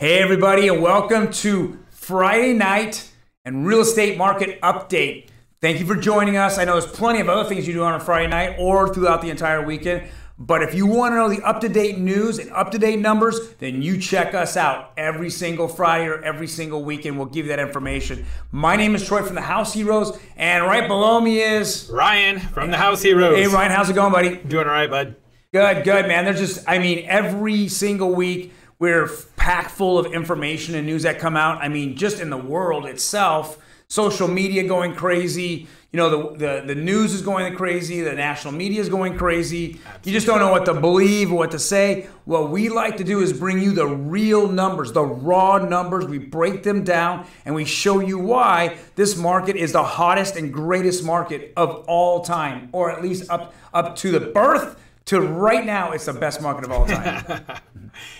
Hey everybody, and welcome to Friday night and real estate market update. Thank you for joining us. I know there's plenty of other things you do on a Friday night or throughout the entire weekend, but if you want to know the up-to-date news and up-to-date numbers, then you check us out every single Friday or every single weekend. We'll give you that information. My name is Troy from the House Heroes, and right below me is Ryan from the House Heroes. Hey Ryan, how's it going, buddy? Doing all right, bud. Good, man. There's just, every single week we're packed full of information and news that come out. Just in the world itself, social media going crazy. You know, the news is going crazy. The national media is going crazy. Absolutely. You just don't know what to believe or what to say. What we like to do is bring you the real numbers, the raw numbers. We break them down and we show you why this market is the hottest and greatest market of all time, or at least up to the birth to right now, it's the best market of all time.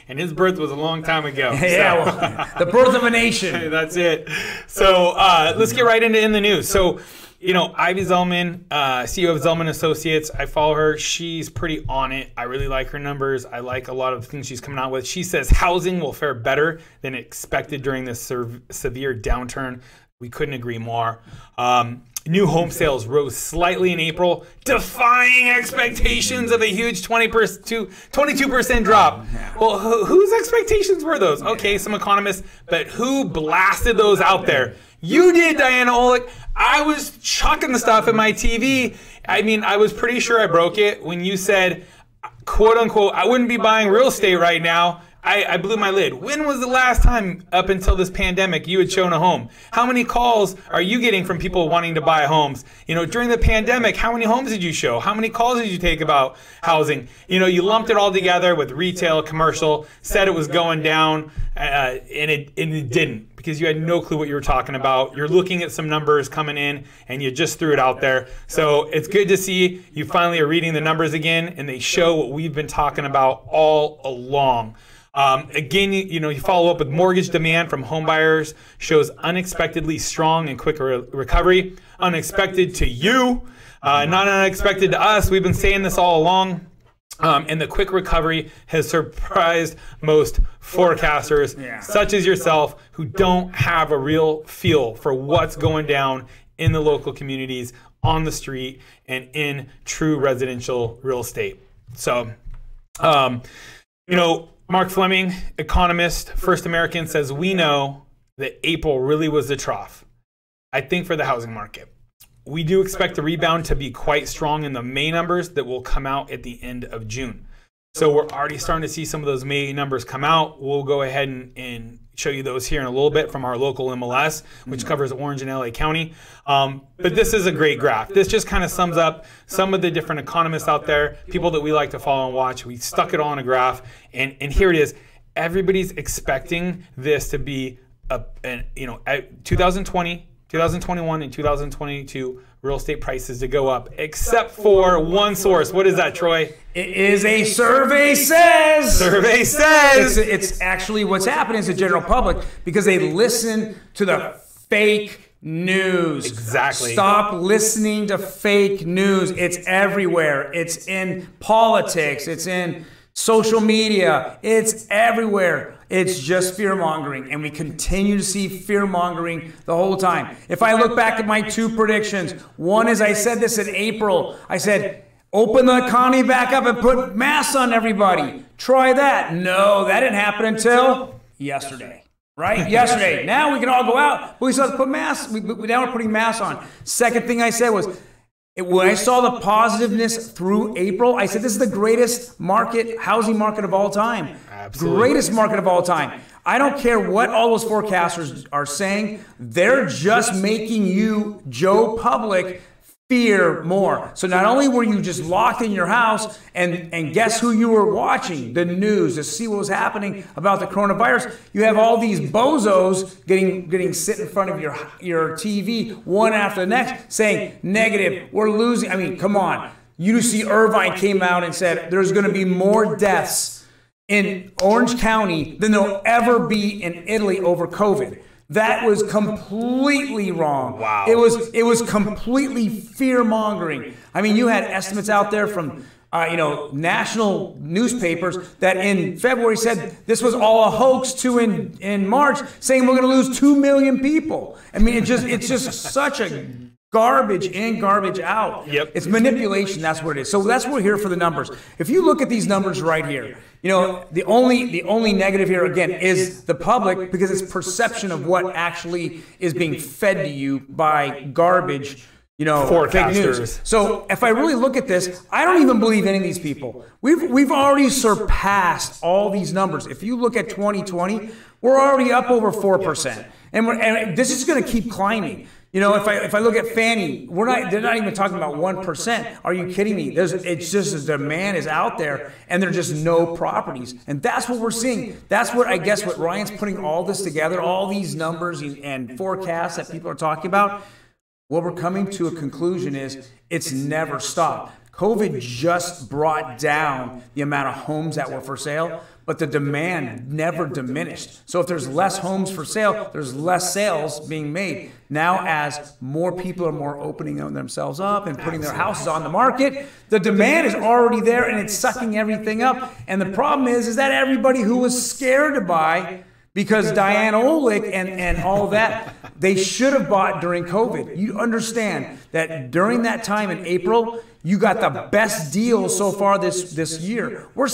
And his birth was a long time ago. Yeah, well, the birth of a nation. That's it. So let's get right into in the news. So, you know, Ivy Zellman, CEO of Zellman Associates, I follow her. She's pretty on it. I really like her numbers. I like a lot of things she's coming out with. She says housing will fare better than expected during this severe downturn. We couldn't agree more. New home sales rose slightly in April, defying expectations of a huge 22% drop. Well, whose expectations were those? Okay, some economists, but who blasted those out there? You did, Diana Olick. I was chucking the stuff in my TV. I was pretty sure I broke it when you said, quote unquote, I wouldn't be buying real estate right now. I blew my lid. When was the last time up until this pandemic you had shown a home? How many calls are you getting from people wanting to buy homes? You know, during the pandemic, how many homes did you show? How many calls did you take about housing? You know, you lumped it all together with retail, commercial, said it was going down, and it didn't, because you had no clue what you were talking about. You're looking at some numbers coming in and you just threw it out there. So it's good to see you finally are reading the numbers again, and they show what we've been talking about all along. Again, you follow up with mortgage demand from home buyers shows unexpectedly strong and quick recovery. Unexpected to you, not unexpected to us. We've been saying this all along. And the quick recovery has surprised most forecasters, such as yourself, who don't have a real feel for what's going down in the local communities, on the street, and in true residential real estate. So, Mark Fleming, economist, First American, says we know that April really was the trough, I think, for the housing market. We do expect the rebound to be quite strong in the May numbers that will come out at the end of June. So we're already starting to see some of those May numbers come out. We'll go ahead and show you those here in a little bit from our local MLS, which covers Orange and LA County. But this is a great graph. This just kind of sums up some of the different economists out there, people that we like to follow and watch. We stuck it all on a graph, and here it is. Everybody's expecting this to be 2020, 2021, and 2022 real estate prices to go up, except for one source. What is that, Troy? It is a survey says. Survey says. It's actually what's happening is the general public, because they listen to the fake news. Exactly. Stop listening to fake news. It's everywhere. It's in politics. It's in social media. It's everywhere. It's just fear-mongering, and we continue to see fear-mongering the whole time. If I look back at my two predictions, one is I said this in April. I said, open the economy back up and put masks on everybody. Try that. No, that didn't happen until yesterday. Right? Yesterday. Now we can all go out, but we still have to put masks. Now we're putting masks on. Second thing I said was, when I saw the positiveness through April, I said this is the greatest housing market of all time. Absolutely. Greatest market of all time. I don't care what all those forecasters are saying. They're just making you, Joe Public, fear more. So not only were you just locked in your house and guess who you were watching? The news to see what was happening about the coronavirus. You have all these bozos getting sit in front of your TV one after the next saying negative, we're losing. Come on. UC Irvine came out and said there's going to be more deaths in Orange County than there'll ever be in Italy over COVID. That was completely wrong. Wow. It was completely fear-mongering. You had estimates out there from national newspapers that in February said this was all a hoax to in March, saying we're going to lose 2 million people. I mean, it's just such a garbage in, garbage out. Yep. It's manipulation. That's what it is. So that's what we're here for, the numbers. If you look at these numbers right here, the only negative here again is the public, because it's perception of what actually is being fed to you by garbage. Fake news. So if I really look at this, I don't even believe any of these people. We've already surpassed all these numbers. If you look at 2020, we're already up over 4%, and this is going to keep climbing. If I look at Fannie, they're not even talking about 1%. Are you kidding me? It's just the demand is out there, and there are just no properties, and that's what we're seeing. That's what what Ryan's putting all this together, all these numbers and forecasts that people are talking about. What we're coming to a conclusion is it's never stopped. COVID just brought down the amount of homes that were for sale, but the demand never diminished. So if there's less homes for sale, there's less sales being made. Now, as more people are more opening themselves up and putting their houses on the market, the demand is already there and it's sucking everything up. And the problem is that everybody who was scared to buy, because Diane Olick and all that, they should have bought during COVID. You understand that during that time in April, you got the best deal so far this year. We're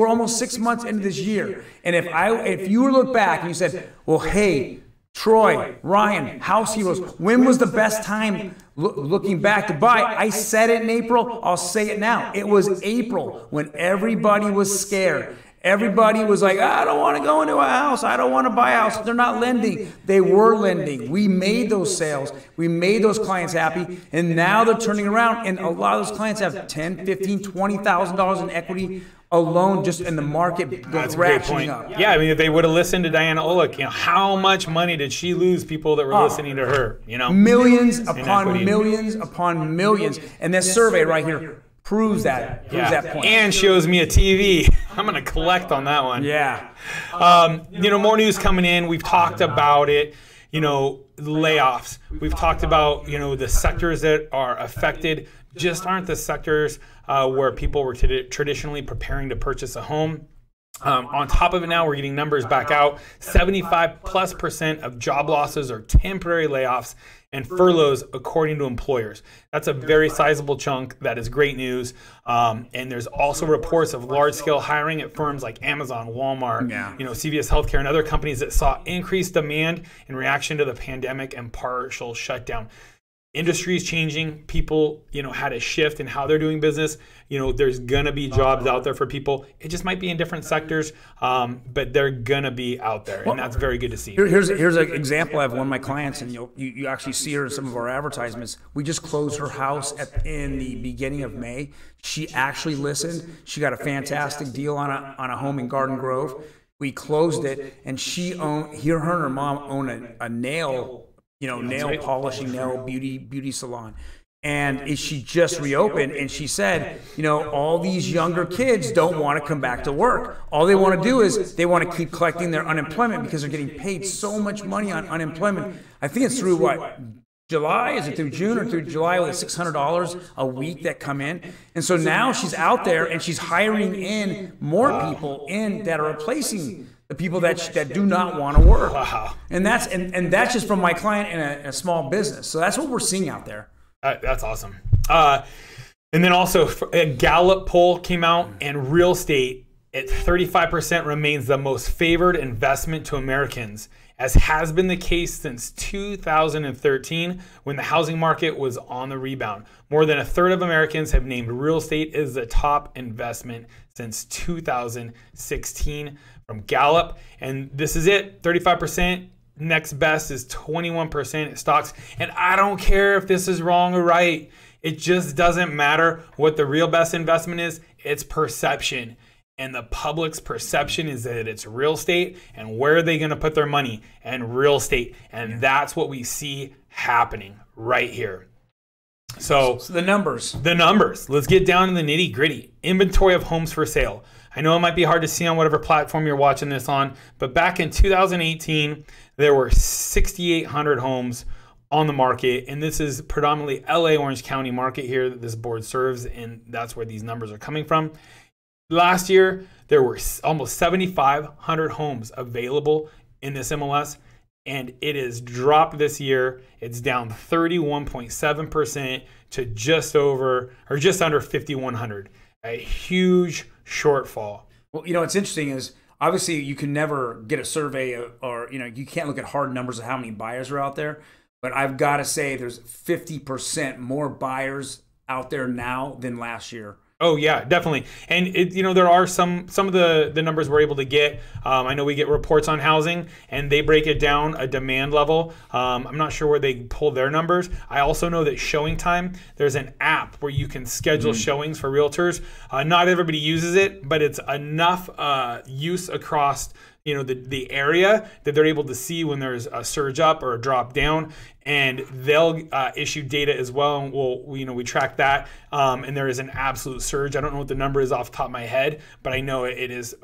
almost 6 months into this year. And if you look back and you said, well, hey, Troy, Ryan, House Heroes, when was the best time looking back to buy? I said it in April. I'll say it now. It was April, when everybody was scared. Everybody was like, I don't want to go into a house. I don't want to buy a house. They're not lending. They were lending. We made those sales. We made those clients happy. And now they're turning around. And a lot of those clients have $10,000, $15,000, $20,000 in equity alone just in the market ratcheting up. Yeah, I mean, if they would have listened to Diana Olick, how much money did she lose people that were listening to her? Millions upon millions upon millions. And this survey right here proves that point. And shows me a TV. I'm going to collect on that one. Yeah. More news coming in. We've talked about it. Layoffs. We've talked about, the sectors that are affected just aren't the sectors where people were traditionally preparing to purchase a home. On top of it now, we're getting numbers back out. 75+% of job losses are temporary layoffs and furloughs, according to employers. That's a very sizable chunk. That is great news. And there's also reports of large-scale hiring at firms like Amazon, Walmart, CVS Healthcare, and other companies that saw increased demand in reaction to the pandemic and partial shutdown. Industry is changing. People, had a shift in how they're doing business. There's gonna be jobs out there for people. It just might be in different sectors, but they're gonna be out there, and that's very good to see. Here's an example. I have one of my clients, and you actually see her in some of our advertisements. We just closed her house in the beginning of May. She actually listened. She got a fantastic deal on a home in Garden Grove. We closed it, and her and her mom own a nail polishing, nail beauty salon. And she just reopened, and she said, all these younger kids don't want to come back to work. All they want to do is they want to keep collecting their unemployment because they're getting paid so much money on unemployment. I think it's through July? Is it through June or through July with $600 a week that come in? And so now she's out there and she's hiring in more people that are replacing the people that do not want to work. Wow. And that's just from my client in a small business. So that's what we're seeing out there. That's awesome. And then also a Gallup poll came out, and real estate at 35% remains the most favored investment to Americans, as has been the case since 2013, when the housing market was on the rebound. More than a third of Americans have named real estate as the top investment since 2016 from Gallup. And this is it, 35%. Next best is 21% stocks. And I don't care if this is wrong or right. It just doesn't matter what the real best investment is. It's perception. And the public's perception is that it's real estate, and where are they going to put their money? And real estate. And that's what we see happening right here. So the numbers. The numbers. Let's get down to the nitty gritty. Inventory of homes for sale. I know it might be hard to see on whatever platform you're watching this on, but back in 2018, there were 6,800 homes on the market, and this is predominantly LA Orange County market here that this board serves, and that's where these numbers are coming from. Last year, there were almost 7,500 homes available in this MLS, and it has dropped this year. It's down 31.7% to just over or just under 5,100. A huge shortfall. Well, what's interesting is obviously you can never get a survey or you can't look at hard numbers of how many buyers are out there. But I've got to say there's 50% more buyers out there now than last year. Oh yeah, definitely. And there are some of the numbers we're able to get. I know we get reports on housing, and they break it down a demand level. I'm not sure where they pull their numbers. I also know that Showing Time, there's an app where you can schedule showings for realtors. Not everybody uses it, but it's enough use across the area that they're able to see when there's a surge up or a drop down, and they'll issue data as well. And we track that, and there is an absolute surge. I don't know what the number is off the top of my head, but I know it is.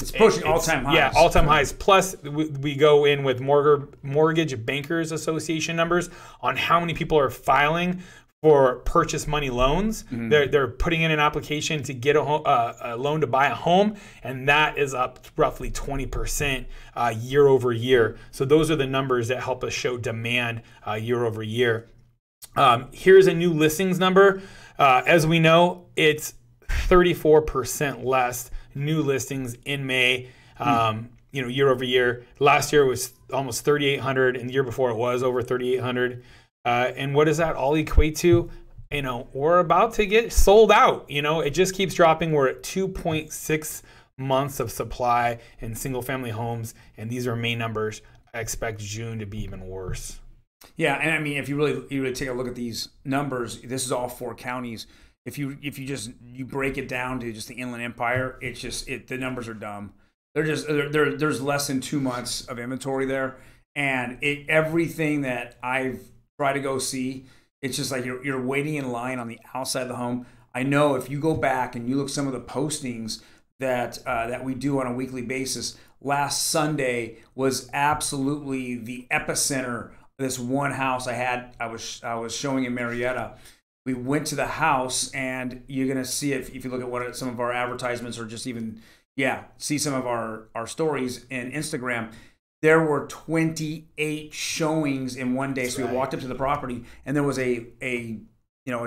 It's pushing all-time highs. Yeah, all-time highs. Plus, we go in with Mortgage Bankers Association numbers on how many people are filing for purchase money loans. They're putting in an application to get a loan to buy a home, and that is up roughly 20% year over year. So those are the numbers that help us show demand year over year. Here's a new listings number. As we know, it's 34% less new listings in May. Year over year. Last year was almost 3,800, and the year before it was over 3,800. And what does that all equate to? We're about to get sold out. It just keeps dropping. We're at 2.6 months of supply in single family homes, and these are May numbers. I expect June to be even worse. Yeah, and I mean, if you really take a look at these numbers, this is all 4 counties. If you break it down to just the Inland Empire, the numbers are dumb. There's less than 2 months of inventory there, and everything that I've tried to go see, it's just like you're waiting in line on the outside of the home. I know if you go back and you look some of the postings that we do on a weekly basis, last Sunday was absolutely the epicenter of this one house I was showing in Marietta. We went to the house, and you're gonna see it if you look at some of our advertisements or just even see some of our stories in Instagram. There were 28 showings in one day. So we walked up to the property, and there was a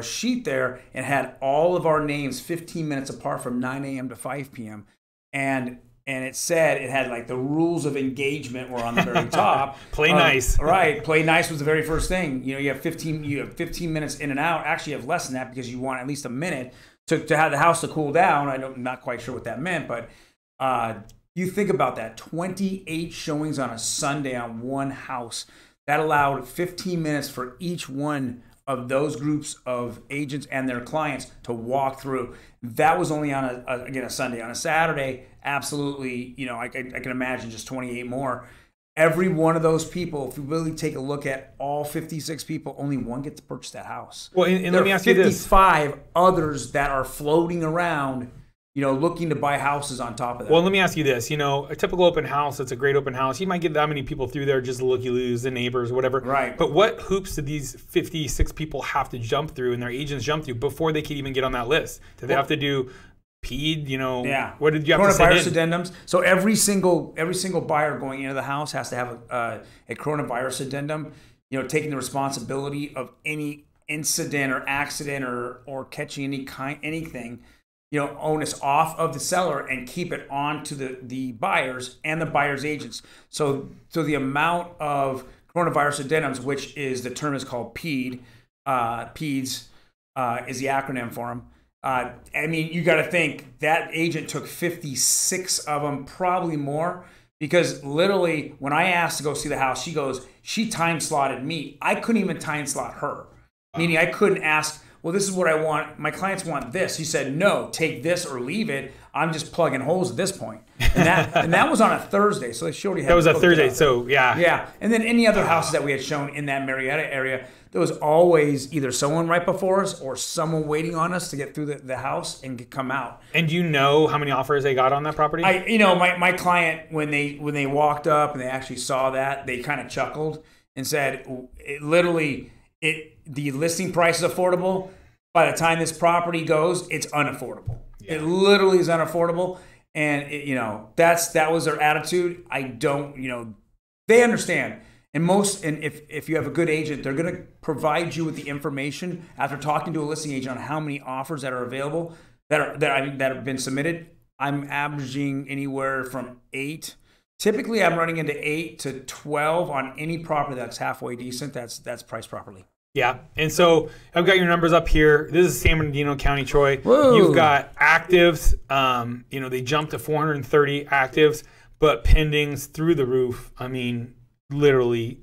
sheet there, and had all of our names 15 minutes apart from 9 a.m. to 5 p.m. And it had like the rules of engagement were on the very top. Play nice. Right. Play nice was the very first thing. You have 15 minutes in and out. Actually, you have less than that because you want at least a minute to have the house to cool down. I'm not quite sure what that meant, but you think about that, 28 showings on a Sunday on one house. That allowed 15 minutes for each one of those groups of agents and their clients to walk through. That was only on a Sunday. On a Saturday, absolutely, I can imagine just 28 more. Every one of those people, if you really take a look at all 56 people, only one gets to purchase that house. Well, and let me ask you this. 55 others that are floating around, looking to buy houses on top of that. Well, let me ask you this. A typical open house, it's a great open house. You might get that many people through there, just looky-loos, the neighbors, whatever. Right. But what hoops do these 56 people have to jump through and their agents jump through before they can even get on that list? Do they have to do PED, What did you have to say? Coronavirus addendums. So every single buyer going into the house has to have a coronavirus addendum, taking the responsibility of any incident or accident or catching anything, onus off of the seller and keep it on to the buyers and the buyer's agents. So the amount of coronavirus addendums, which is the term is called PED, PEDS is the acronym for them. You got to think that agent took 56 of them, probably more, because literally when I asked to go see the house, she time slotted me. I couldn't even time slot her, meaning I couldn't ask, well, this is what I want. My clients want this. He said, no, take this or leave it. I'm just plugging holes at this point. And that was on a Thursday. So she already had. That was a Thursday. So yeah. Yeah. And then any other houses that we had shown in that Marietta area, there was always either someone right before us or someone waiting on us to get through the house and come out. And do you know how many offers they got on that property? My client, when they walked up and they actually saw that, they kind of chuckled. and said the listing price is affordable. By the time this property goes, it's unaffordable. Yeah. It literally is unaffordable. And that was their attitude. I don't, they understand. And if you have a good agent, they're going to provide you with the information after talking to a listing agent on how many offers that are available that have been submitted. I'm averaging anywhere from 8. Typically, I'm running into 8 to 12 on any property that's halfway decent. That's priced properly. Yeah, and so I've got your numbers up here. This is San Bernardino County, Troy. Whoa. You've got actives. They jumped to 430 actives, but pendings through the roof. I mean, literally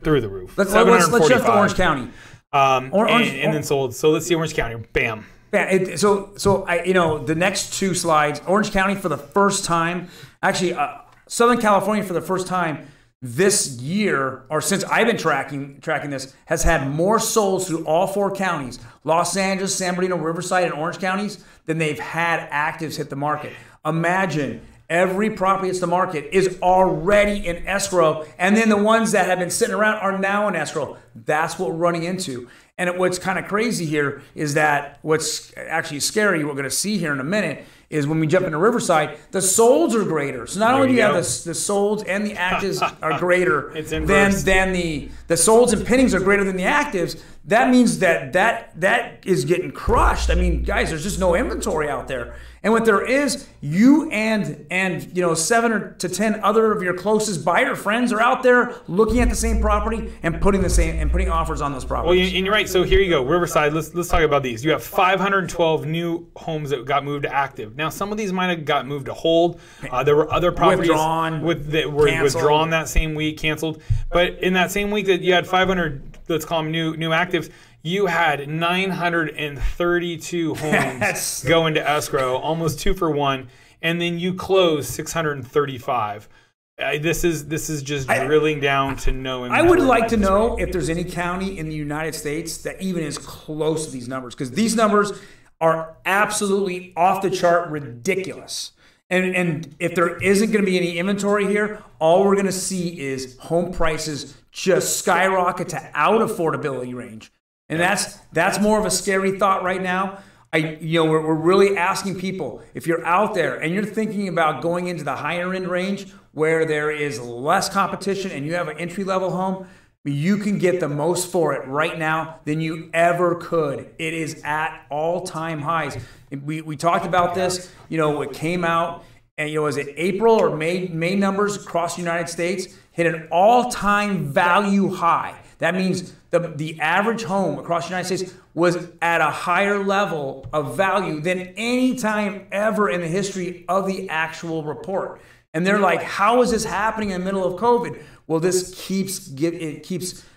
through the roof. Let's shift to Orange County. And then sold. So let's see Orange County. Bam. Yeah. The next 2 slides. Orange County for the first time. Actually, Southern California for the first time this year, or since I've been tracking this, has had more solds through all 4 counties, Los Angeles, San Bernardino, Riverside, and Orange counties, than they've had actives hit the market. Imagine every property hits the market is already in escrow, and then the ones that have been sitting around are now in escrow. That's what we're running into. And what's kind of crazy here is that what's actually scary, we're going to see here in a minute, is when we jump into Riverside, the solds are greater. So not only do you have the solds and the actives are greater than the solds and pendings are greater than the actives, that means that is getting crushed. I mean, guys, there's just no inventory out there. And what there is, you and 7 to 10 other of your closest buyer friends are out there looking at the same property and putting offers on those properties. Well, and you're right. So here you go, Riverside. Let's talk about these. You have 512 new homes that got moved to active. Now, some of these might have got moved to hold. There were other properties that were withdrawn that same week, canceled. But in that same week that you had 500, let's call them new actives, you had 932 homes go into escrow, almost 2 for 1, and then you closed 635. This is just drilling down to no inventory. I would like to know if there's any county in the United States that even is close to these numbers, because these numbers are absolutely off the chart ridiculous. And if there isn't going to be any inventory here, all we're going to see is home prices just skyrocket to out affordability range. And that's more of a scary thought right now. We're really asking people, if you're out there and you're thinking about going into the higher end range where there is less competition and you have an entry level home, you can get the most for it right now than you ever could. It is at all-time highs. We talked about this. It came out, and was it April or May numbers across the United States hit an all-time value high. That means the average home across the United States was at a higher level of value than any time ever in the history of the actual report. And they're like, how is this happening in the middle of COVID? Well, this keeps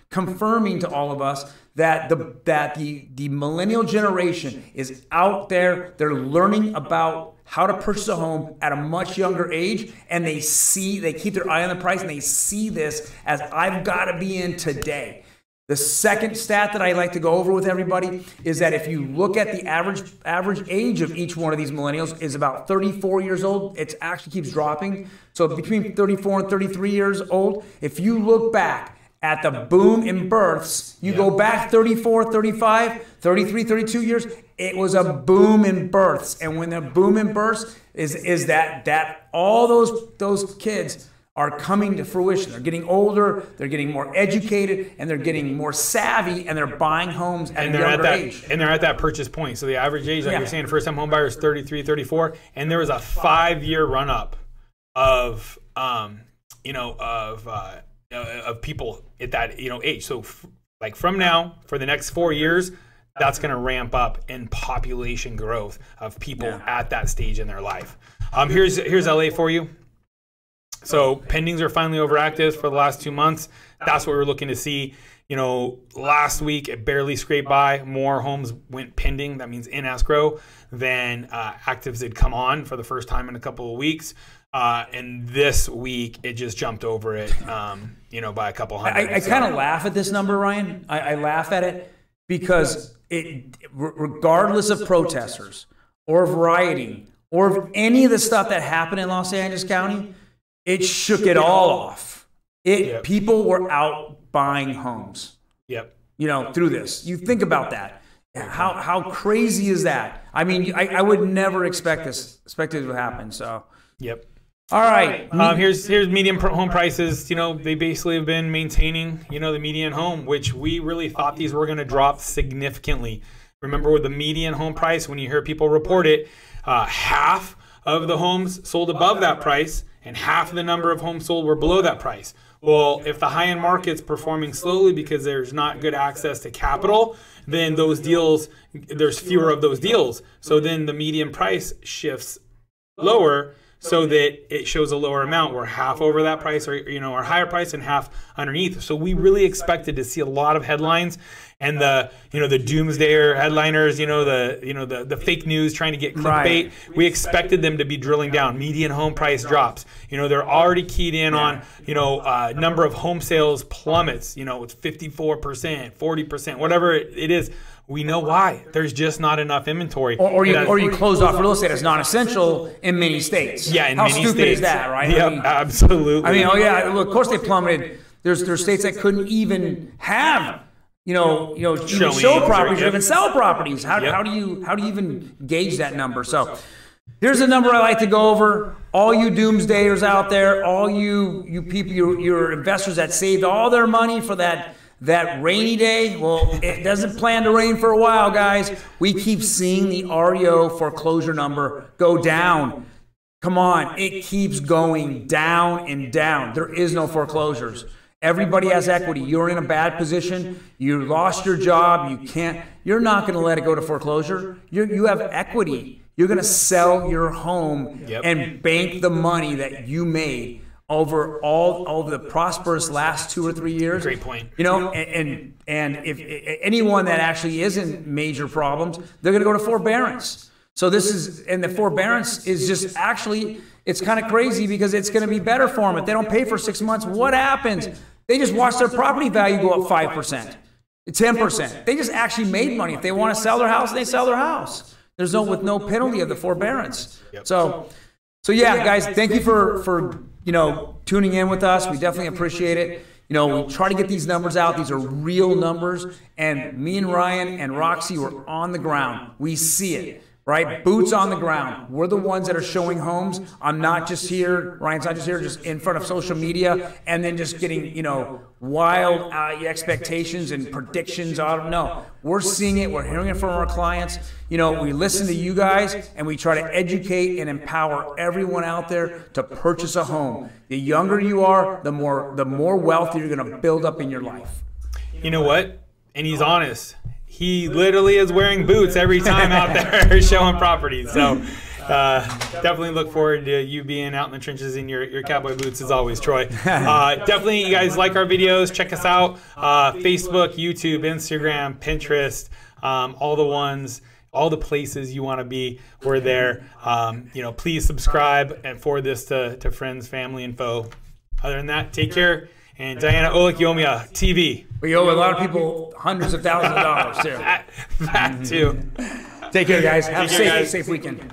confirming to all of us that the millennial generation is out there. They're learning about how to purchase a home at a much younger age, and they keep their eye on the price, and they see this as I've got to be in today. The second stat that I like to go over with everybody is that if you look at the average age of each one of these millennials is about 34 years old. It actually keeps dropping. So between 34 and 33 years old, if you look back at the boom in births, you go back 34, 35, 33, 32 years, it was a boom in births. And when the boom in births is that all those kids are coming to fruition. They're getting older, they're getting more educated, and they're getting more savvy, and they're buying homes at a younger age. And they're at that purchase point. So the average age, like you're saying, first-time home buyer is 33, 34, and there was a 5-year run-up of people at that age. So like from now, for the next 4 years, that's going to ramp up in population growth of people at that stage in their life. Here's LA for you. So pendings are finally over actives for the last 2 months. That's what we're looking to see. Last week it barely scraped by. More homes went pending. That means in escrow than actives had come on for the first time in a couple of weeks. And this week it just jumped over it, by a couple hundred. I kind of laugh at this number, Ryan. I laugh at it because regardless of protesters or of rioting or of any of the stuff that happened in Los Angeles County, it shook it all off. People were out buying homes. Yep. You know, through this. You think about that. How crazy is that? I mean, I would never expect it to happen. So. Yep. All right. Here's median home prices. You know, they basically have been maintaining, you know, the median home, which we really thought these were going to drop significantly. Remember, with the median home price, when you hear people report it, half of the homes sold above that price and half the number of homes sold were below that price. Well, if the high-end market's performing slowly because there's not good access to capital, then those deals, there's fewer of those deals. So then the median price shifts lower, so that it shows a lower amount. We're half over that price, or you know, our higher price, and half underneath. So we really expected to see a lot of headlines, and the doomsdayer headliners, the fake news trying to get clickbait. Right. We expected them to be drilling down. Median home price drops. You know, they're already keyed in on number of home sales plummets. You know, it's 54%, 40%, whatever it is. We know why. There's just not enough inventory. Or you close off real estate as non-essential in many states. Yeah, in How many stupid states. is that, right? Yep, I mean, absolutely. I mean, oh yeah, look, of course they plummeted. There's states that couldn't even have even show properties or even sell properties. How do you even gauge that number? So here's a number I like to go over. All you doomsdayers out there, all you people, your investors that saved all their money for that rainy day, well, it doesn't plan to rain for a while, guys. We keep seeing the REO foreclosure number go down. Come on, it keeps going down and down. There is no foreclosures. Everybody has equity. You're in a bad position. You lost your job. You're not going to let it go to foreclosure. You have equity. You're going to sell your home and bank the money that you made over all the prosperous last 2 or 3 years. Great point. You know, and if anyone that actually is in major problems, they're going to go to forbearance. So the forbearance is just actually, it's kind of crazy because it's going to be better for them. If they don't pay for 6 months, what happens? They just watch their property value go up 5%, 10%. They just actually made money. If they want to sell their house, they sell their house. There's with no penalty of the forbearance. So yeah, guys, thank you for tuning in with us. We definitely appreciate it. You know, we try to get these numbers out. These are real numbers. And me and Ryan and Roxy were on the ground. We see it, right? Boots on the ground. We're the ones that are showing homes. I'm not just here. Ryan's not just here, just in front of social media and then just getting, wild expectations and predictions out of no. We're seeing it. We're hearing it from our clients. We listen to you guys and we try to educate and empower everyone out there to purchase a home. The younger you are, the more wealth you're going to build up in your life. You know what? And he's honest. He literally is wearing boots every time out there showing properties. So definitely look forward to you being out in the trenches in your cowboy boots as always, Troy. Definitely, you guys like our videos. Check us out. Facebook, YouTube, Instagram, Pinterest, all the places you want to be, we're there. Please subscribe and forward this to friends, family, and foe. Other than that, take care. And Diana Olikiomia TV. We owe a lot of people hundreds of thousands of dollars too. That too. Take care, guys. Have a safe weekend.